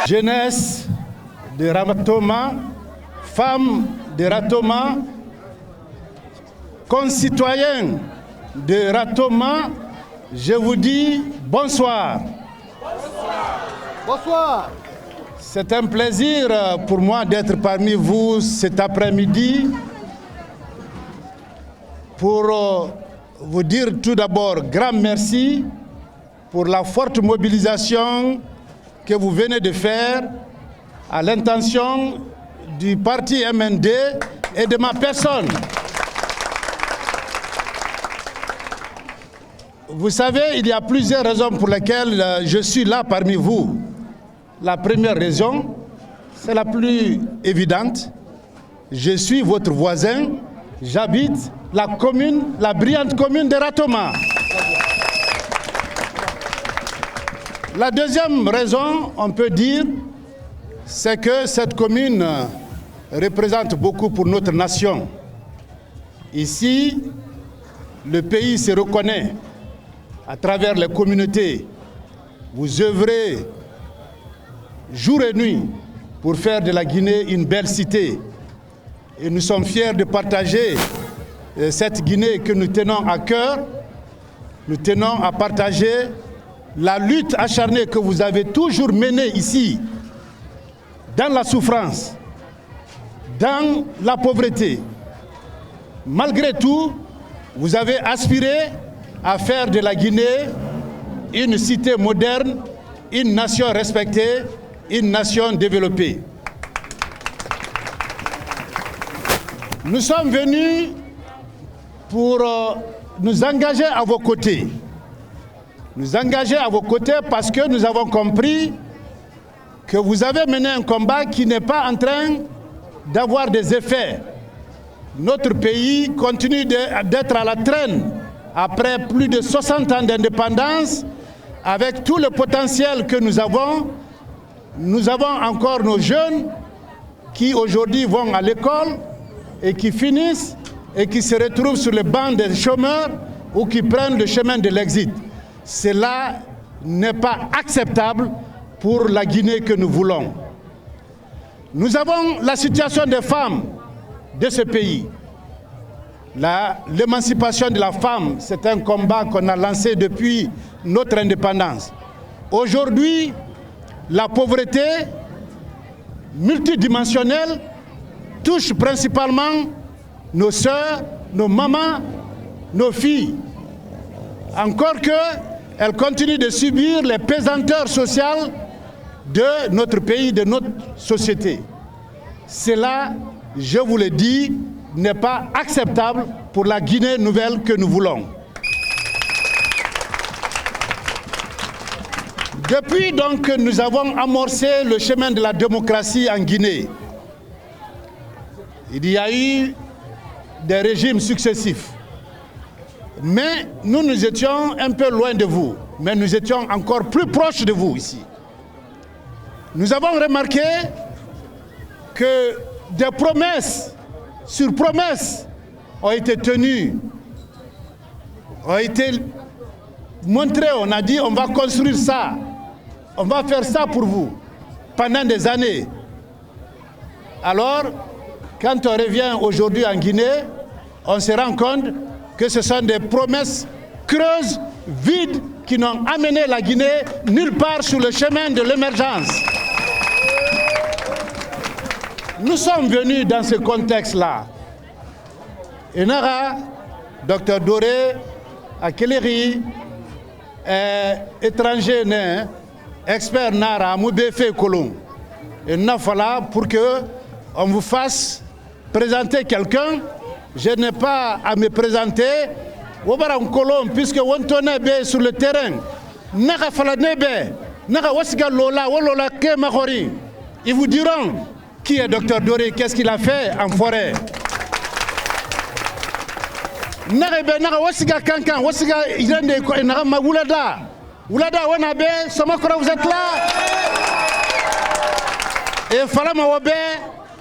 Jeunesse de Ratoma, femmes de Ratoma, concitoyens de Ratoma, je vous dis bonsoir. Bonsoir. Bonsoir. C'est un plaisir pour moi d'être parmi vous cet après-midi pour vous dire tout d'abord grand merci pour la forte mobilisation que vous venez de faire à l'intention du parti MND et de ma personne. Vous savez, il y a plusieurs raisons pour lesquelles je suis là parmi vous. La première raison, c'est la plus évidente. Je suis votre voisin, j'habite la brillante commune de Ratoma. La deuxième raison, on peut dire, c'est que cette commune représente beaucoup pour notre nation. Ici, le pays se reconnaît à travers les communautés. Vous œuvrez jour et nuit pour faire de la Guinée une belle cité. Et nous sommes fiers de partager cette Guinée que nous tenons à cœur. Nous tenons à partager la lutte acharnée que vous avez toujours menée ici, dans la souffrance, dans la pauvreté. Malgré tout, vous avez aspiré à faire de la Guinée une cité moderne, une nation respectée, une nation développée. Nous sommes venus pour nous engager à vos côtés. Nous engager à vos côtés parce que nous avons compris que vous avez mené un combat qui n'est pas en train d'avoir des effets. Notre pays continue d'être à la traîne après plus de 60 ans d'indépendance. Avec tout le potentiel que nous avons encore nos jeunes qui aujourd'hui vont à l'école et qui finissent et qui se retrouvent sur les bancs des chômeurs ou qui prennent le chemin de l'exit. Cela n'est pas acceptable pour la Guinée que nous voulons. Nous avons la situation des femmes de ce pays. L'émancipation de la femme, c'est un combat qu'on a lancé depuis notre indépendance. Aujourd'hui, la pauvreté multidimensionnelle touche principalement nos sœurs, nos mamans, nos filles. Encore qu'elles continuent de subir les pesanteurs sociales de notre pays, de notre société. Cela, je vous le dis, n'est pas acceptable pour la Guinée nouvelle que nous voulons. Depuis donc que nous avons amorcé le chemin de la démocratie en Guinée, il y a eu des régimes successifs. Mais nous étions un peu loin de vous, mais nous étions encore plus proches de vous ici. Nous avons remarqué que des promesses sur promesses ont été tenues, ont été montrées. On a dit on va construire ça, on va faire ça pour vous pendant des années. Alors, quand on revient aujourd'hui en Guinée, on se rend compte que ce sont des promesses creuses, vides, qui n'ont amené la Guinée nulle part sur le chemin de l'émergence. Nous sommes venus dans ce contexte-là. Enara, Dr Doré, Akeleri, étranger, expert Nara, Moubéfé Kolon. Et nous voilà pour qu'on vous fasse présenter quelqu'un. Je n'ai pas à me présenter. Wobaran Kolon, puisque Wontonebe sur le terrain, Nara Falanebe, Nara Wasiga Lola, Wolola Ke Mahori. Ils vous diront qui est Dr Doré, qu'est-ce qu'il a fait en forêt. Nara Nara Wasiga Kankan, Wasiga Irende Nara Magulada. Oulada Wanabe, Somakora, vous êtes là. Et Falama Wabe,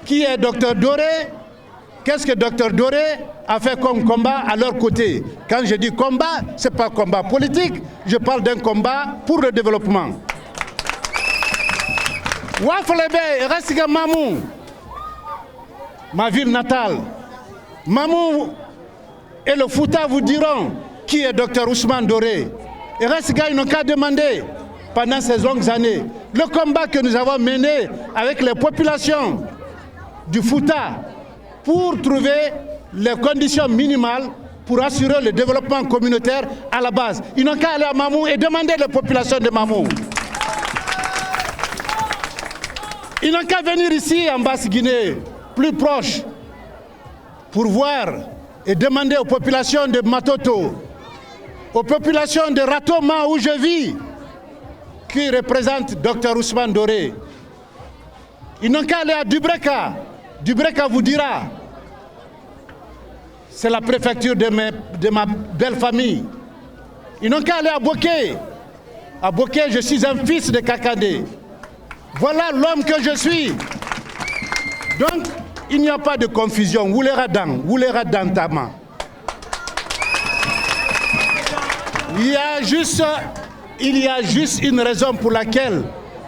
qui est Dr Doré. Qu'est-ce que Dr Doré a fait comme combat à leur côté? Quand je dis combat, ce n'est pas combat politique, je parle d'un combat pour le développement. Waflebe, Rasiga Mamou, ma ville natale. Mamou et le Fouta vous diront qui est Dr Ousmane Doré. Et Rasiga, ils n'ont qu'à demander pendant ces longues années le combat que nous avons mené avec les populations du Fouta pour trouver les conditions minimales pour assurer le développement communautaire à la base. Ils n'ont qu'à aller à Mamou et demander les populations de Mamou. Ils n'ont qu'à venir ici en Basse-Guinée, plus proche, pour voir et demander aux populations de Matoto, aux populations de Ratoma où je vis, qui représente Dr Ousmane Doré. Ils n'ont qu'à aller à Dubreka. Dubreka vous dira, c'est la préfecture de ma belle famille. Ils n'ont qu'à aller à Boké. À Boké, je suis un fils de Kakadé. Voilà l'homme que je suis. Donc, il n'y a pas de confusion. Wouleradang Tama. Il y a juste une raison pour laquelle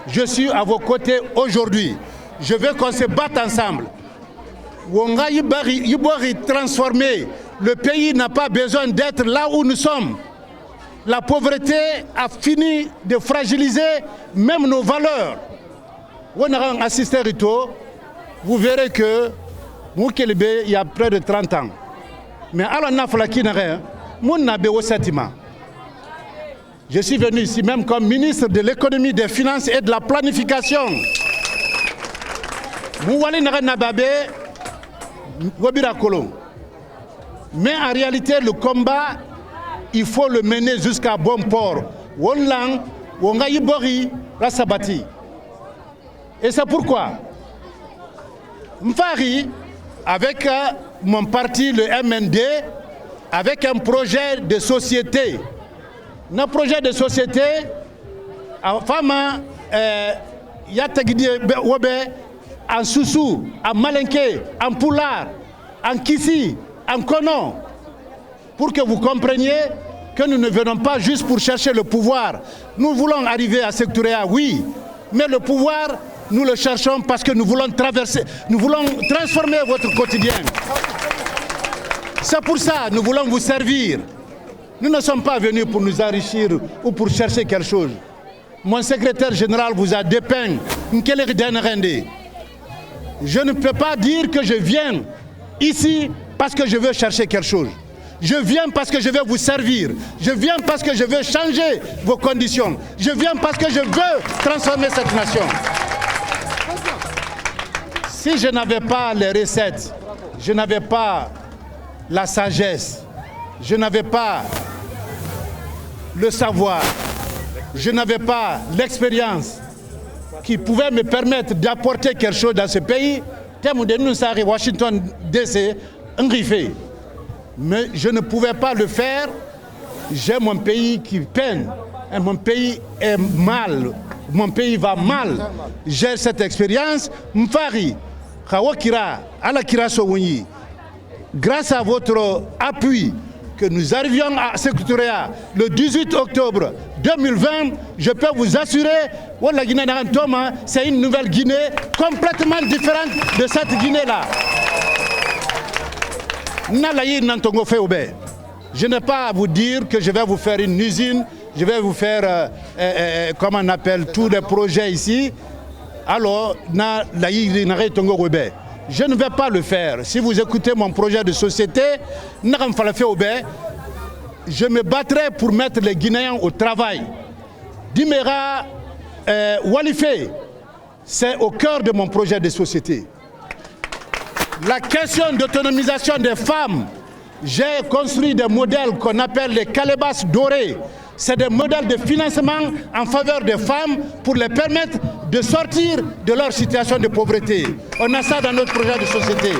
je suis à vos côtés aujourd'hui. Je veux qu'on se batte ensemble. Wonga Yibori transformé. Le pays n'a pas besoin d'être là où nous sommes. La pauvreté a fini de fragiliser même nos valeurs. On assisté Rito, vous verrez que Moukelebe, il y a près de 30 ans. Mais alors, je suis venu ici même comme ministre de l'économie, des finances et de la planification. Mais en réalité, le combat, il faut le mener jusqu'à bon port. Et c'est pourquoi Mfari, avec mon parti, le MND, avec un projet de société. Notre projet de société, en Soussou, en Malinké, en Poulard, en Kissi, en Konon, pour que vous compreniez que nous ne venons pas juste pour chercher le pouvoir. Nous voulons arriver à Sectoria, oui, mais le pouvoir, nous le cherchons parce que nous voulons transformer votre quotidien. C'est pour ça que nous voulons vous servir. Nous ne sommes pas venus pour nous enrichir ou pour chercher quelque chose. Mon secrétaire général vous a dépeint. Je ne peux pas dire que je viens ici parce que je veux chercher quelque chose. Je viens parce que je veux vous servir. Je viens parce que je veux changer vos conditions. Je viens parce que je veux transformer cette nation. Si je n'avais pas les recettes, je n'avais pas la sagesse, je n'avais pas le savoir, je n'avais pas l'expérience qui pouvait me permettre d'apporter quelque chose dans ce pays, Washington DC, mais je ne pouvais pas le faire. J'ai mon pays qui peine, et mon pays est mal, mon pays va mal. J'ai cette expérience. Mfari, grâce à votre appui, que nous arrivions à Sectoria le 18 octobre 2020, je peux vous assurer que la Guinée d'Antoma, c'est une nouvelle Guinée complètement différente de cette Guinée-là. Je n'ai pas à vous dire que je vais vous faire une usine, je vais vous faire, comment on appelle, tous les projets ici. Alors, je ne vais pas le faire. Si vous écoutez mon projet de société, je me battrai pour mettre les Guinéens au travail. Dimera Walifé, c'est au cœur de mon projet de société. La question d'autonomisation des femmes, j'ai construit des modèles qu'on appelle les calebasses dorées. C'est des modèles de financement en faveur des femmes pour les permettre de sortir de leur situation de pauvreté. On a ça dans notre projet de société.